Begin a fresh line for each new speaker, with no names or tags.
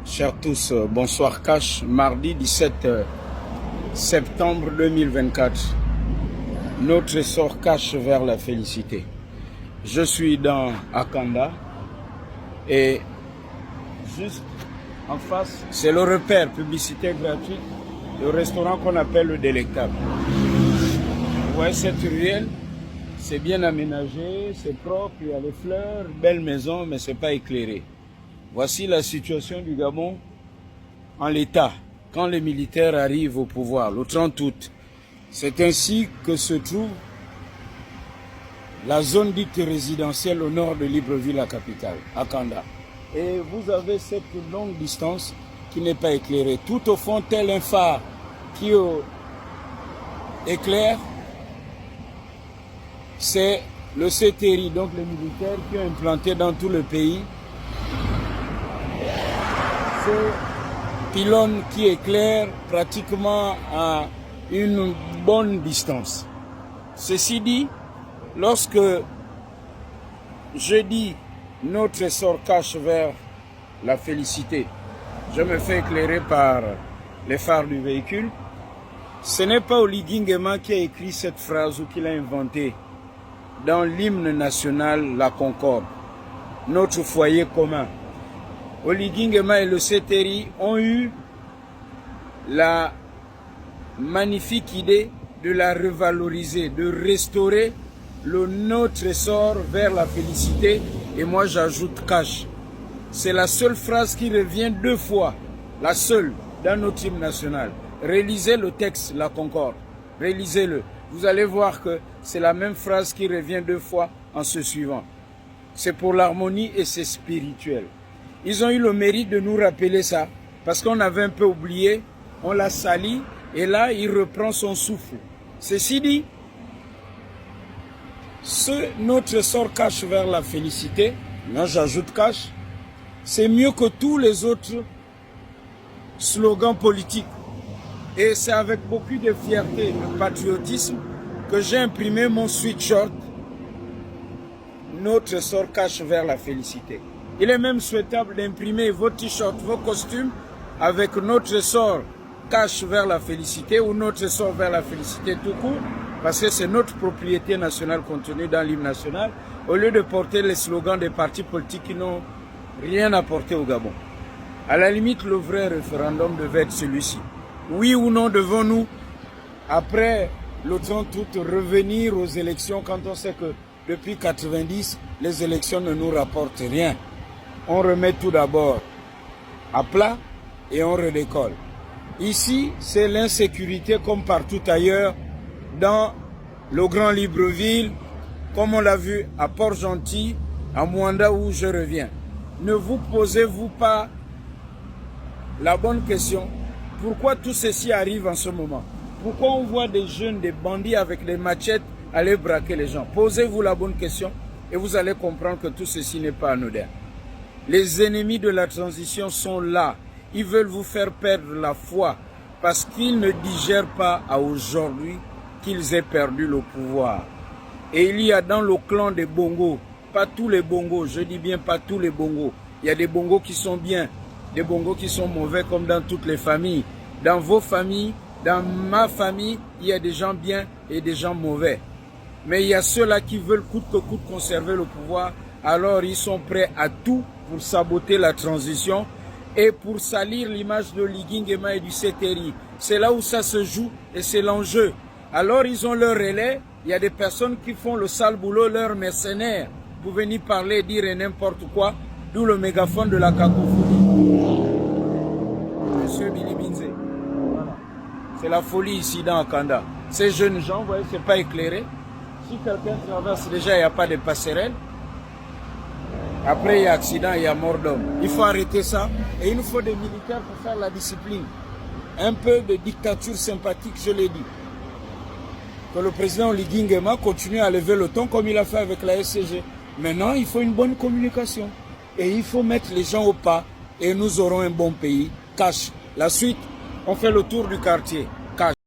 Chers tous, bonsoir Cash, mardi 17 septembre 2024. Notre essor Cash vers la félicité. Je suis dans Akanda et juste en face, c'est le repère publicité gratuite, le restaurant qu'on appelle le Délectable. Vous voyez cette ruelle, c'est bien aménagé, c'est propre, il y a les fleurs, belle maison, mais c'est pas éclairé. Voici la situation du Gabon en l'état, quand les militaires arrivent au pouvoir, le 30 août. C'est ainsi que se trouve la zone dite résidentielle au nord de Libreville, la capitale, Akanda. Et vous avez cette longue distance qui n'est pas éclairée. Tout au fond, tel un phare qui éclaire, c'est le CTRI, donc les militaires qui ont implanté dans tout le pays ce pylône qui éclaire pratiquement à une bonne distance. Ceci dit, lorsque je dis notre essor cache vers la félicité, je me fais éclairer par les phares du véhicule. Ce n'est pas Oligui Nguema qui a écrit cette phrase ou qui l'a inventée dans l'hymne national La Concorde, notre foyer commun. Oligui Nguema et le CTRI ont eu la magnifique idée de la revaloriser, de restaurer notre essor vers la félicité. Et moi j'ajoute cash. C'est la seule phrase qui revient deux fois, la seule dans notre hymne national. Relisez le texte, La Concorde, relisez-le. Vous allez voir que c'est la même phrase qui revient deux fois en se suivant. C'est pour l'harmonie et c'est spirituel. Ils ont eu le mérite de nous rappeler ça, parce qu'on avait un peu oublié, on l'a sali, et là, il reprend son souffle. Ceci dit, notre essor cache vers la félicité, là j'ajoute cache, c'est mieux que tous les autres slogans politiques. Et c'est avec beaucoup de fierté, de patriotisme, que j'ai imprimé mon sweatshirt, notre essor cache vers la félicité. Il est même souhaitable d'imprimer vos t-shirts, vos costumes avec notre essor cache vers la félicité ou notre essor vers la félicité tout court, parce que c'est notre propriété nationale contenue dans l'hymne national, au lieu de porter les slogans des partis politiques qui n'ont rien apporté au Gabon. À la limite, le vrai référendum devait être celui-ci. Oui ou non devons-nous, après le 30 août, revenir aux élections quand on sait que depuis 90, les élections ne nous rapportent rien. On remet tout d'abord à plat et on redécolle. Ici, c'est l'insécurité comme partout ailleurs, dans le Grand Libreville, comme on l'a vu à Port-Gentil, à Mwanda où je reviens. Ne vous posez-vous pas la bonne question, pourquoi tout ceci arrive en ce moment? Pourquoi on voit des jeunes, des bandits avec des machettes aller braquer les gens? Posez-vous la bonne question et vous allez comprendre que tout ceci n'est pas anodin. Les ennemis de la transition sont là. Ils veulent vous faire perdre la foi parce qu'ils ne digèrent pas à aujourd'hui qu'ils aient perdu le pouvoir. Et il y a dans le clan des bongos, pas tous les bongos, je dis bien pas tous les bongos. Il y a des bongos qui sont bien, des bongos qui sont mauvais comme dans toutes les familles. Dans vos familles, dans ma famille, il y a des gens bien et des gens mauvais. Mais il y a ceux-là qui veulent coûte que coûte conserver le pouvoir. Alors ils sont prêts à tout pour saboter la transition et pour salir l'image de Oligui Nguema et du CTRI. C'est là où ça se joue et c'est l'enjeu. Alors ils ont leur relais, il y a des personnes qui font le sale boulot, leurs mercenaires, pour venir parler et dire n'importe quoi, d'où le mégaphone de la cacophonie. Monsieur Billy Binze. Voilà. C'est la folie ici dans Akanda. Ces jeunes gens, vous voyez, c'est pas éclairé. Si quelqu'un traverse déjà, il n'y a pas de passerelle. Après, il y a accident, il y a mort d'homme. Il faut arrêter ça. Et il nous faut des militaires pour faire la discipline. Un peu de dictature sympathique, je l'ai dit. Que le président Oligui Nguema continue à lever le ton comme il a fait avec la SCG. Maintenant, il faut une bonne communication. Et il faut mettre les gens au pas. Et nous aurons un bon pays. Cash. La suite, on fait le tour du quartier. Cash.